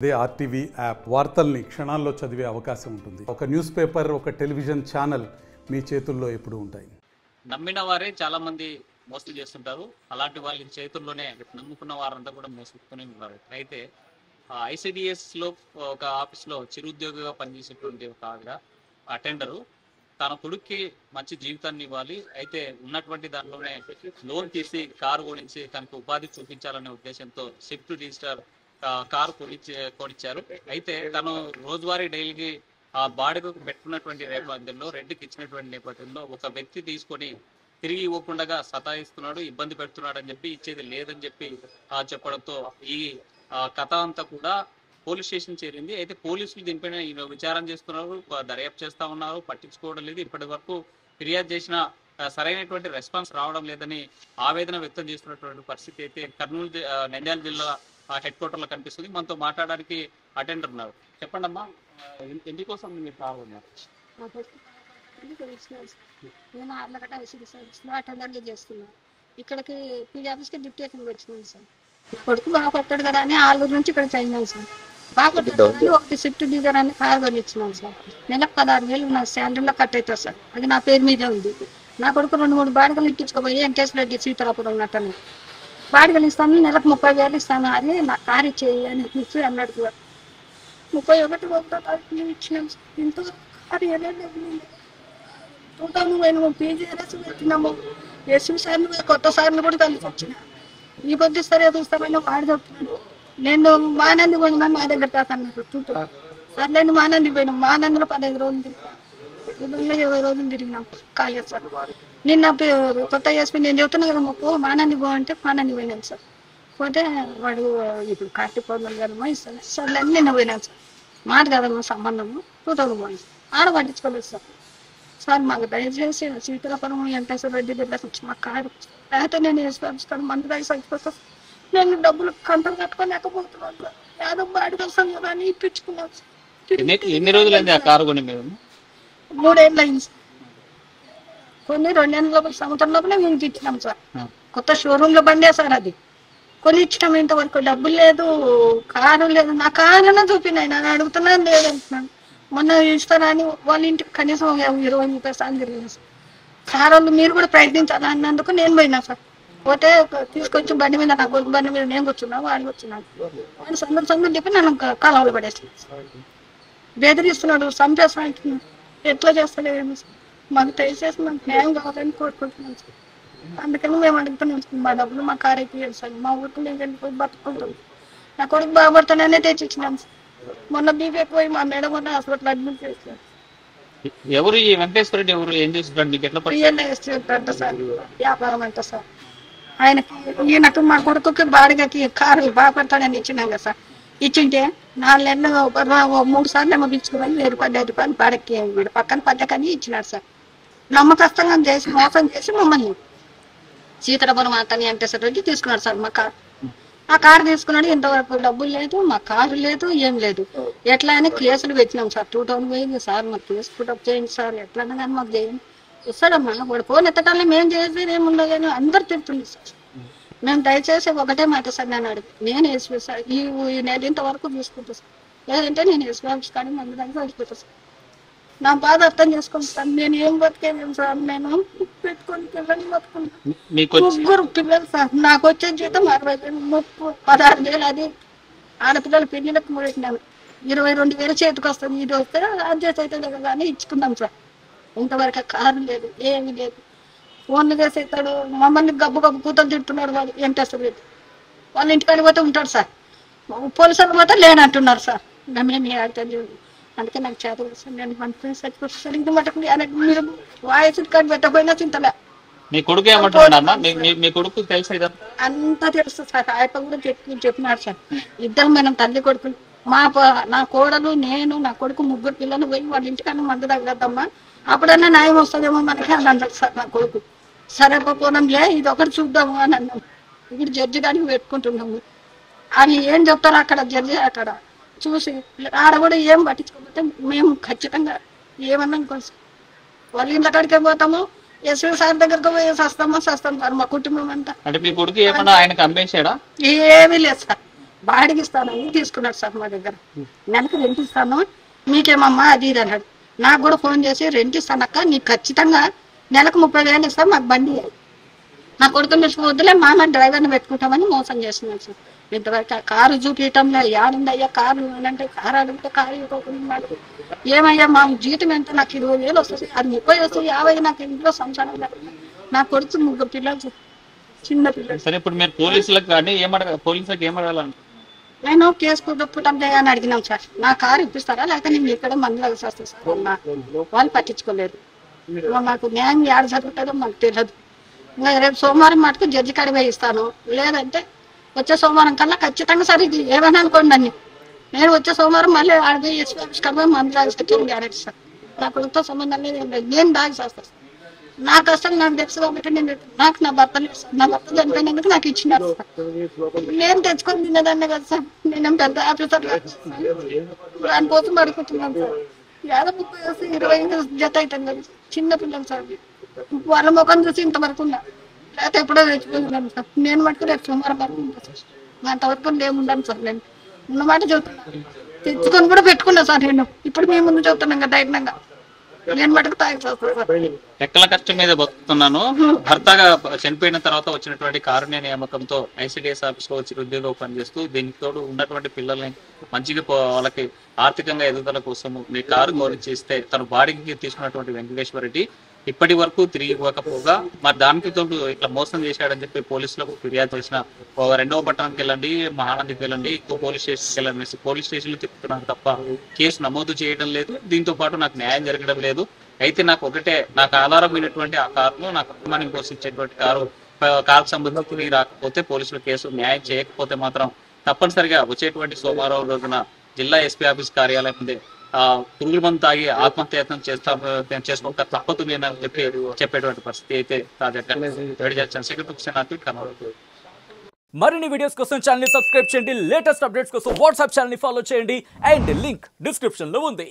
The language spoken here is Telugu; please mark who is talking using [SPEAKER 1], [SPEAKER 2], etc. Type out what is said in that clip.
[SPEAKER 1] అదే ఆర్టీవీ యాప్ వార్తల్ని క్షణాల్లో చదివే అవకాశం ఉంటుంది. ఒక న్యూస్ పేపర్, ఒక టెలివిజన్ ఛానల్ మీ చేతుల్లో ఎప్పుడూ ఉంటాయి.
[SPEAKER 2] నమ్మిన వారే చాలా మంది మోసం చేస్తుంటారు. అలాంటి వాళ్ళ చేతుల్లోనే నమ్ముకున్న వారంతా కూడా మోసుకుని ఉన్నారు. అయితే ఐసిడిఎస్ లో ఒక ఆఫీస్ లో చిరుద్యోగిగా పనిచేసేటువంటి ఒక ఆవిడ అటెండరు తన కొడుక్కి మంచి జీవితాన్ని ఇవ్వాలి, అయితే ఉన్నటువంటి దాంట్లోనే లోన్ తీసి కారు కొనిచ్చి తనకు ఉపాధి చూపించాలనే ఉద్దేశంతో స్విఫ్ట్ డిజిటల్ కారు కొనిచ్చారు. అయితే తను రోజువారీ డైలీకి ఆ బాడుగకు పెట్టుకున్నటువంటి నేపథ్యంలో, రెంట్కి ఇచ్చినటువంటి నేపథ్యంలో ఒక వ్యక్తి తీసుకొని తిరిగి ఇవ్వకుండా సతాయిస్తున్నాడు, ఇబ్బంది పెడుతున్నాడు అని చెప్పి, ఇచ్చేది లేదని చెప్పి చెప్పడంతో ఈ కథ అంతా కూడా పోలీస్ స్టేషన్ చేరింది. అయితే పోలీసులు దీనిపైన విచారణ చేస్తున్నారు, దర్యాప్తు చేస్తా ఉన్నారు, పట్టించుకోవడం లేదు. ఇప్పటి వరకు ఫిర్యాదు చేసిన సరైనటువంటి రెస్పాన్స్ రావడం లేదని ఆవేదన వ్యక్తం చేస్తున్నటువంటి పరిస్థితి అయితే కర్నూలు నంద్యాల జిల్లా హెడ్ క్వార్టర్ లో కనిపిస్తుంది. మనతో మాట్లాడడానికి అటెండర్ ఉన్నారు. చెప్పండి అమ్మా, ఎందుకోసం మీరు కావాలన్నారు?
[SPEAKER 3] నేను ఆర్లగడ్డ ఐసీడీఎస్లో అటెండర్గా చేస్తున్నాను. ఇక్కడికి పీడీ ఆఫీస్కి డిప్యూటేషన్ వచ్చినాను సార్. కొడుకు బాగా కొట్టాడు కదా అని ఆలూరు నుంచి ఇక్కడ చదివినాను సార్. బాగా కొట్టాడు అని ఒకటి స్విఫ్ట్ డిజైర్ అని కారు కొనిచ్చినాను సార్. నెలకు 16,000 నా శాలరీలో కట్ అవుతుంది సార్. అది నా పేరు మీదే ఉంది. నా కొడుకు 2-3 బాడిగలు ఇప్పించుకోపోయి వెంకటేశ్వర సీతారాపురం ఉన్నట్టని బాడిగలు ఇస్తాను, నెలకు 30,000 ఇస్తాను, అదే నా కారు ఇచ్చేయి అని ఇచ్చి అన్నాడు కూడా. 31 ఇచ్చినాం సార్. ఇంత కారు ఏదైనా 2000 పీజీఆర్ఎస్ పెట్టినాము. ఎస్వి సార్లు కొత్త సార్లు కూడా కలిసి వచ్చిన ఈ పొద్దు సరే చూస్తామని వాడు చెప్తున్నాడు. నేను మానంది పోయినా మా దగ్గర తాతన్నారు సర్లేండి మానంది పోయినాం. మానందిలో 15 రోజులు తిరిగినాం, 20 రోజులు తిరిగినాం కాలేజ్ సార్. నిన్న కొత్త ఎస్పీ నేను చెప్తున్నా కదా మాకు మానంది పో అంటే మానంది పోయినాను సార్. పోతే వాడు ఇప్పుడు కార్తీక పౌర్ణమి కదమ్మా ఇస్తాను సర్లే అని నిన్న పోయినాను సార్. మాట కదమ్మా సంబంధము 2000 పోయింది. ఆడ పట్టించుకోలేదు సార్. సార్ మాకు దయచేసి సీతారాపురం వెంకటేశ్వర రెడ్డి దగ్గర వచ్చి మా కారు లేకపోతే నేను వేసుకొస్తాను, మంది దగ్గర చచ్చిపోతాను. నేను డబ్బులు కంటలు కట్టుకోలేకపోతున్నాను సార్. ఏదో బాడికి వస్తాను కదా అని ఇప్పించుకున్నాను సార్.
[SPEAKER 2] ఎన్ని రోజులైంది ఆ కారు కొని? మీరు
[SPEAKER 3] 3 ఏళ్ళు అయింది సార్. కొన్ని 2 ఏళ్ళ లోపల సంవత్సరం లోపలే మేము ఇచ్చినాం సార్. కొత్త షోరూమ్ లో బండే సార్ అది. కొని ఇచ్చినాం. ఇంతవరకు డబ్బులు లేదు, కారు లేదు. నా కారునే చూపినాయి, నన్ను అడుగుతున్నాను లేదంటున్నాను. మొన్న ఇస్తారా అని వాళ్ళ ఇంటికి కనీసం 20-30 సార్లు తిరిగినా సార్. సార్ వాళ్ళు మీరు కూడా ప్రయత్నించాలి అన్నందుకు నేను పోయినా సార్. పోతే తీసుకొచ్చి బండి మీద, నా కొడుకు బండి మీద నేను కూర్చున్నా, వాడు కూర్చున్నాను. వాడు సందర్భంగా చెప్పి నన్ను కాలంలో పడేస్తున్నాడు, బెదిరిస్తున్నాడు, చంపేస్తా అంటున్నాడు. ఎట్లా చేస్తాడు ఏమో సార్. మాకు దయచేసి మాకు న్యాయం కావాలని కోరుకుంటున్నాం సార్. అందుకని మేము అడుగుతున్నాం సార్, మా డబ్బులు మా కారు అయిపోయాడు సార్. మా ఊరికి నేను వెళ్ళిపోయి బతుకుంటాం. నా కొడుకు బాగుపడతాననే తెచ్చిచ్చినాం సార్. మొన్న బీపీకి పోయి మా మేడం మొన్న హాస్పిటల్ అడ్మిట్ చేశారు.
[SPEAKER 2] ఎవరు ఈ వెంకటేశ్వర రెడ్డి? ఎవరు ఏం చేస్తున్నారు? మీకు ఎట్లా
[SPEAKER 3] రియల్ ఎస్టేట్ అంట సార్, వ్యాపారం అంట సార్. ఆయనకి ఈయనకు మా కొడుకుకి బాడిగకి కారు బాగుపడతాడని ఇచ్చినాం కదా సార్. ఇచ్చింటే 4 నెలలు 3 సార్లు ఏమో పిలుచుకుని 1,000 రూపాయలు 5 రూపాయలు బాడకి వీడు పక్కన పడ్డకని ఇచ్చినాడు సార్. నమ్మకస్తంగా చేసి మోసం చేసి మమ్మల్ని సీతారాపురం అతని వెంకటేశ్వర రెడ్డి తీసుకున్నాడు సార్ మా కారు. ఆ కారు తీసుకున్నాడు. ఇంతవరకు డబ్బులు లేదు, మా కారు లేదు, ఏం లేదు. ఎట్లా అని కేసులు పెట్టినాం సార్. 2000 పోయింది సార్. మాకు కేసు పుటప్ చేయండి సార్, ఎట్లన్నా కానీ మాకు చేయండి. ఇస్తాడమ్మా వాడు ఫోన్ ఎత్తటాలని మేము చేసేది ఏముండదు కానీ అందరు తిరుగుతుంది సార్. మేము దయచేసి ఒకటే మాట సార్, నేను అడిగి నేను వేసి సార్ ఈ నెల ఇంతవరకు చూసుకుంటా సార్. లేదంటే నేను వేసుకోవచ్చు కానీ మంది దానికి వెళ్ళిపోతా సార్. నా బాధ అర్థం చేసుకోండి సార్. నేను ఏం బతికేను సార్. నేను పెట్టుకొని పిల్లల్ని బతుకున్నాను, 3 పిల్లలు సార్. నాకు వచ్చే జీతం 60,000, 16,000. అది ఆడపిల్లల పెళ్లిలకు పెట్టినాను. 22,000 చేతికి వస్తుంది. ఇది వస్తే అడ్జస్ట్ అవుతుంది కదా అని ఇచ్చుకున్నాం సార్. ఇంతవరకు కారు లేదు, ఏమీ లేదు. ఫోన్లు చేసేస్తాడు, మమ్మల్ని గబ్బు గబ్బు కూతలు తింటున్నాడు వాడు వెంకటేశ్వర రెడ్డి. వాళ్ళ ఇంటికాడికి పోతే ఉంటాడు సార్. పోలీసులు పోతే లేనంటున్నారు సార్. మేమేమి అర్థం చేయదు. అందుకే నాకు చేత సార్. నేను మంచి చచ్చిపోతాను. ఇంటి మటుకు మీరు వాయిస్ కార్డు పెట్టకపోయినా చింతలే.
[SPEAKER 2] మీ కొడుకు ఏమంటున్నా? మీ కొడుకు తెలుసు
[SPEAKER 3] అంతా తెలుసు సార్. ఆయన కూడా చెప్పినాడు సార్. ఇద్దరు మనం తల్లి కొడుకులు. నా కోడలు, నేను, నా కొడుకు 3 పిల్లలు పోయి వాళ్ళ ఇంటికన్నా మందు తగ్గద్దమ్మా, అప్పుడన్నా న్యాయం వస్తుందేమో మనకి అని అన్నాడు సార్ నా కొడుకు. సరే పోనంలే, ఇది ఒకటి చూద్దాము అని అన్నాము. ఇప్పుడు జడ్జి గారికి పెట్టుకుంటున్నాము. అని ఏం చెప్తారో అక్కడ జడ్జి అక్కడ చూసి ఆడ కూడా ఏం పట్టించుకోకపోతే మేము ఖచ్చితంగా ఏమన్నా ఇంకోసం వాళ్ళ ఇంట్లో కాడికే పోతాము. ఎస్వి సార్ దగ్గరకు పోయి వస్తాం సార్. మా కుటుంబం అంతా
[SPEAKER 2] అంటే మీ కొడుకు ఏమన్నా ఆయనకు అమ్మేశాడా?
[SPEAKER 3] ఏమీ లేదు సార్. బాడికి ఇస్తానని తీసుకున్నాడు సార్ మా దగ్గర. నెలకు రెంట్ ఇస్తాను మీకేమమ్మా అది ఇది అన్నాడు. నాకు కూడా ఫోన్ చేసి రెంట్ ఇస్తానక్క, నీకు ఖచ్చితంగా నెలకు 30,000 ఇస్తాను, మాకు బండి నా కొడుకుని తీసుకువద్దులే మామ డ్రైవర్ని పెట్టుకుంటామని మోసం చేస్తున్నాను సార్. ఇంతవరకు ఆ కారు చూపించడంలో ఏడుంది అయ్యా కారు అంటే కారు అడిగితే కారు ఇవ్వకుండా ఏమయ్యా మా జీతం ఎంత, నాకు 20,000 వస్తుంది, అది 30 వస్తుంది, 50 నాకు ఇంట్లో సంసారం లేదు. నా కొడుకు 3 పిల్లలు సార్, చిన్న పిల్లలు.
[SPEAKER 2] సరే ఇప్పుడు మీరు పోలీసులకు అంటే పోలీసులకు ఏమడగాలంటే
[SPEAKER 3] నేను కేసు పుట్టం అని అడిగినాం సార్. నా కారు ఇప్పిస్తారా లేకపోతే నేను ఇక్కడ మందులకు వస్తాను సార్ అన్న. వాళ్ళు పట్టించుకోలేదు. మాకు న్యాయం ఏడ జరుగుతుందో మాకు తెలియదు. ఇంకా రేపు సోమవారం మటుకు జడ్జి కాడికి పోయి ఇస్తాను, లేదంటే వచ్చే సోమవారం కల్లా ఖచ్చితంగా సార్ ఇది ఏమైనా అనుకోండి అన్ని. నేను వచ్చే సోమవారం మళ్ళీ ఆడపోయి ఎస్పీ ఆఫీస్ కాడిపోయి మందు రాసి గ్యారెంటీ సార్. నా కొడుకుతో సంబంధం లేదు, ఏం లేదు, నేను దాగి చేస్తాను. నా కష్టం నాకు తెలుసు కాబట్టి నేను నాకు నా భర్త నా భర్త చనిపోయినందుకు నాకు ఇచ్చినారు సార్. నేను తెచ్చుకొని తినేదాన్ని కదా సార్, నేనేం పెద్ద ఆఫీసర్ దానికోసం అడుగుతున్నాను సార్. 50 వస్తే 20 జత అవుతాను కదా, చిన్న పిల్లలు సార్. వాళ్ళ ముఖం చూసి ఇంతవరకు ఉన్నా, లేకపోతే ఎప్పుడో తెచ్చిపోతున్నాను సార్. నేను మటుకు రేపు సోమవారం వరకు ఉంటాను సార్. అంతవరకు ఏముండను సార్. నేను ఉన్నమాట చెబుతున్నాను, తెచ్చుకొని కూడా పెట్టుకున్నా సార్. నేను ఇప్పుడు మీ ముందు చెబుతున్నాను కదా ధైర్యంగా, నేను మటుకు తాగి చేస్తాను సార్.
[SPEAKER 2] రెక్కల కష్టం మీద బతుకుతున్నాను. భర్తగా చనిపోయిన తర్వాత వచ్చినటువంటి కారుణ్య నియామకంతో ఐసిడిఎస్ ఆఫీస్ లో వచ్చి ఉద్యోగం పనిచేస్తూ దీనికి తోడు ఉన్నటువంటి పిల్లల్ని మంచిగా వాళ్ళకి ఆర్థికంగా ఎదుగుదల కోసం మీ కారు గౌరవించేస్తే తను బాడికి తీసుకున్నటువంటి వెంకటేశ్వర రెడ్డి ఇప్పటి వరకు తిరిగి ఇవ్వకపోగా మరి దానికి తోడు ఇట్లా మోసం చేశాడని చెప్పి పోలీసులకు ఫిర్యాదు చేసిన 2వ పట్టణంకి వెళ్ళండి, మహానందికి వెళ్ళండి, పోలీస్ స్టేషన్కి వెళ్ళండి, పోలీస్ స్టేషన్లు తిప్పుతున్నారు తప్ప కేసు నమోదు చేయడం లేదు. దీంతో పాటు నాకు న్యాయం జరగడం లేదు. అయితే నాకు నాకు ఆధారమైనటువంటి ఆ కారులో నా కుటుంబాన్ని పోషించేటువంటి కారుకు సంబంధించి తిరిగి రాకపోతే పోలీసులు కేసు న్యాయం చేయకపోతే మాత్రం తప్పనిసరిగా వచ్చేటువంటి సోమవారం రోజున జిల్లా ఎస్పీ ఆఫీస్ కార్యాలయం ముందే పురుగుల మందు తాగి ఆత్మహత్యత్నం చేసుకుంటా తప్పదు అని చెప్పేటువంటి పరిస్థితి అయితే తాజాగా చంద్రశేఖర్.
[SPEAKER 4] మరిన్ని వీడియోస్ కోసం ఛానల్ ని సబ్స్క్రైబ్ చేయండి, లేటెస్ట్ అప్డేట్స్ కోసం వాట్సాప్ ఛానల్ ని ఫాలో చేయండి అండ్ లింక్ డిస్క్రిప్షన్ లో ఉంది.